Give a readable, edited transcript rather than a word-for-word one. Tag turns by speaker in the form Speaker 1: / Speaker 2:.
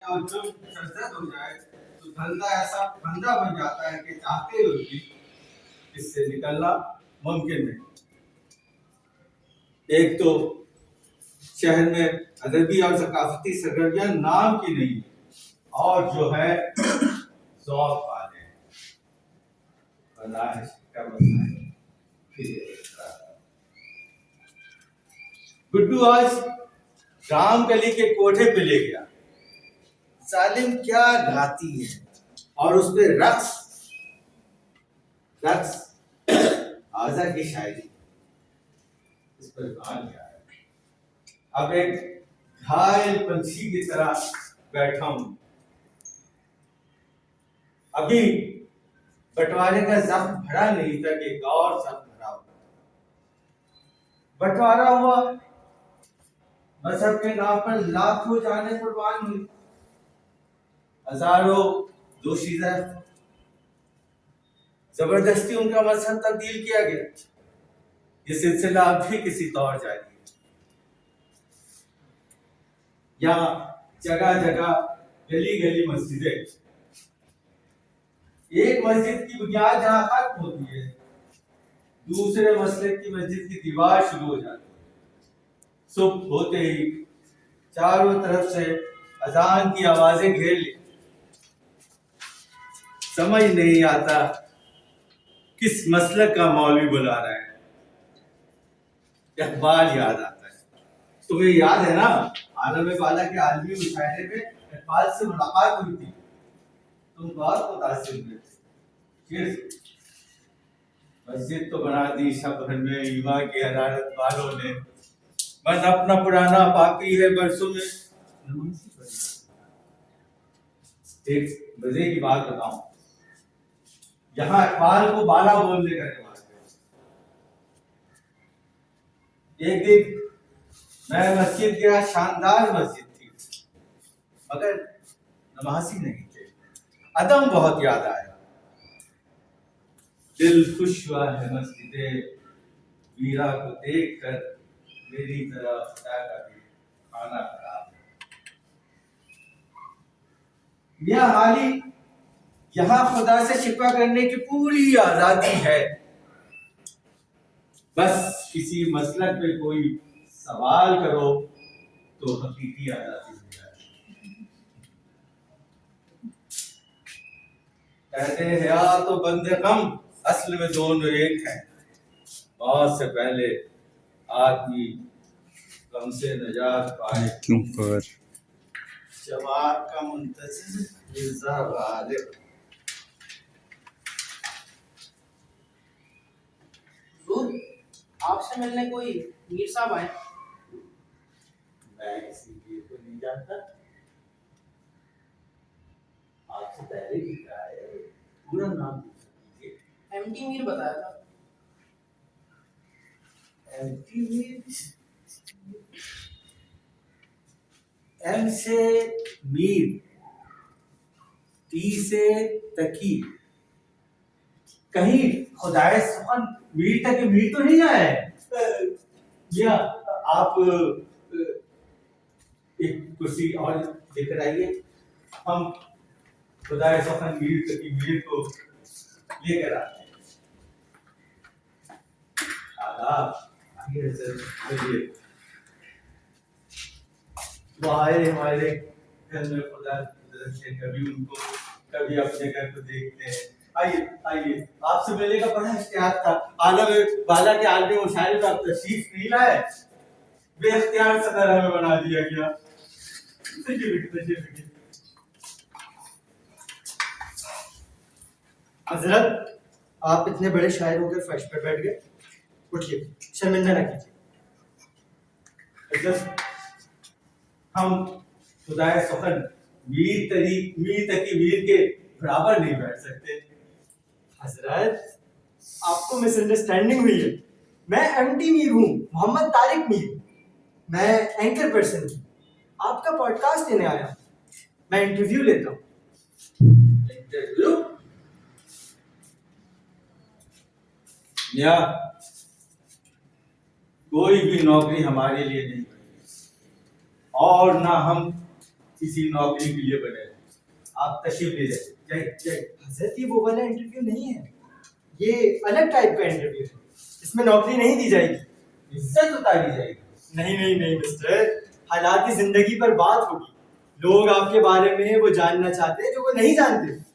Speaker 1: और जो सरजद हो जाए तो धंधा ऐसा फंदा बन जाता है कि चाहते हुए भी इससे निकलना मुमकिन नहीं। एक तो शहर में अदबी और सकाफती सरगर्मियां नाम की नहीं, और जो है शौक वाले गुड्डू आज रामकली के कोठे पे ले गया। सालिम क्या गाती है, और उसपे रक्स रक्स आजा की शायरी, इस पर गान गया है। अब एक घायल पंछी की तरह बैठा हूं। अभी बंटवारे का जख्म भरा नहीं था कि एक और जख्म भरा हुआ। बंटवारा हुआ, मजहब के नाम पर लाखों जाने कुर्बान हुई, हजारों दोशीदा, जबरदस्ती उनका मजहब तब्दील किया गया। ये सिलसिला अब भी किसी तौर जारी है। यहाँ जगह जगह गली गली मस्जिदें, एक मस्जिद की बुनियाद जहाँ खत्म होती है, दूसरे मसले की मस्जिद की दीवार शुरू हो जाती है। सुबह होते ही चारों तरफ से अजान की आवाजें घेर ली। समझ नहीं आता किस मसलक का मौलवी बुला रहा है। इकबाल याद आता है। तुम्हें याद है ना, आलम बाला के आलमी मुशायरे में इकबाल से मुलाकात हुई थी। तुम बहुत मुतासिर हुए थे। मस्जिद तो बना दी शहर में ईमान की हरारत वालों ने, बस अपना पुराना पापी है बरसों में। एक मजे की बात बताऊं, यहाँ इकबाल को बाला बोलने का रिवाज है। एक दिन मैं मस्जिद गया, शानदार मस्जिद थी, मगर नमाजी नहीं थे। अदम बहुत याद आया। दिल खुश हुआ है मस्जिदे वीरा को देखकर, मेरी तरह खुदा का भी खाना खराब है। यह हाली, यहाँ खुदा से शिकवा करने की पूरी आजादी है। बस किसी मसलक पे कोई सवाल करो तो हकीकी आजादी हो जाए। कहते हैं या तो बंदे गम, असल में दोनों एक हैं। मौत से पहले आदमी गम से नजात पाए क्यों पर जवाब का मुंतज़िर मिर्ज़ा गालिब।
Speaker 2: आपसे मिलने कोई मीर साहब आए?
Speaker 1: मैं किसी मीर को नहीं जानता। आपसे पहले भी कहा है, पूरा नाम पूछिए।
Speaker 2: एमटी मीर बताया था।
Speaker 1: एमटी मीर, एम से मीर, टी से तकी, कहीं खुदाए सुखन मीर तक मीर तो नहीं आए? या आप एक कुर्सी और लेकर आइए, हम खुदाए सुखन मीर तक मीर को लेकर आते हैं। आदाब, आइए सर, आइए। वो आए हमारे घर में, खुदा से कभी उनको कभी अपने घर को देखते हैं। आइए आइए, आपसे मिलने का बड़ा इश्तिहार था। आलम बाला के आलमी मुशायरे में आप तशरीफ नहीं लाए, बेख्तियार सदर हमें बना दिया गया।
Speaker 3: हजरत, आप इतने बड़े शायर होकर फर्श पर बैठ गए, उठिए, शर्मिंदा न कीजिए।
Speaker 1: हम खुदाए सुखन मीर तकी मीर के बराबर नहीं बैठ सकते।
Speaker 3: हजरत, आपको मिसअंडरस्टैंडिंग हुई है। मैं एमटी मीर हूँ, मोहम्मद तारिक मीर। मैं एंकर पर्सन हूँ, आपका पॉडकास्ट लेने आया हूँ। मैं इंटरव्यू लेता हूँ।
Speaker 1: इंटरव्यू? या कोई भी नौकरी हमारे लिए नहीं बनी, और ना हम किसी नौकरी के लिए बने। आप तशरीफ ले जाइए, जाइए जाइए।
Speaker 3: हजरत ये वो वाला इंटरव्यू नहीं है, ये अलग टाइप का इंटरव्यू है, इसमें नौकरी नहीं दी जाएगी।
Speaker 1: इज्जत उतारी जाएगी।
Speaker 3: नहीं नहीं नहीं मिस्टर, हालात की जिंदगी पर बात होगी, लोग आपके बारे में वो जानना चाहते हैं जो वो नहीं जानते।